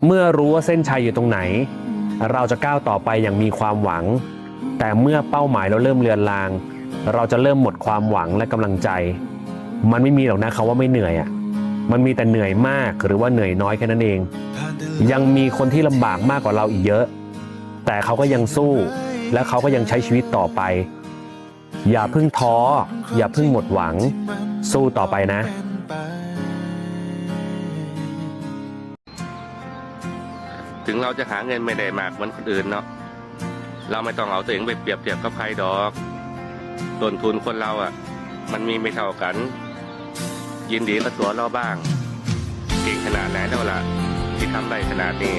เมื่อรู้ว่าเส้นชัยอยู่ตรงไหนเราจะก้าวต่อไปอย่างมีความหวังแต่เมื่อเป้าหมายเราเริ่มเลือนลางเราจะเริ่มหมดความหวังและกำลังใจมันไม่มีหรอกนะคำว่าไม่เหนื่อยอ่ะมันมีแต่เหนื่อยมากหรือว่าเหนื่อยน้อยแค่นั้นเองยังมีคนที่ลำบากมากกว่าเราอีกเยอะแต่เขาก็ยังสู้และเขาก็ยังใช้ชีวิตต่อไปอย่าเพิ่งท้ออย่าเพิ่งหมดหวังสู้ต่อไปนะถึงเราจะหาเงินไม่ได้มากเหมือนคนอื่นเนาะเราไม่ต้องเอาตัวเองไปเปรียบเทียบกับใครดอกต้นทุนคนเราอ่ะมันมีไม่เท่ากันยินดีกับตัวเราบ้างเก่งขนาดไหนแล้วล่ะที่ทำได้ขนาดนี้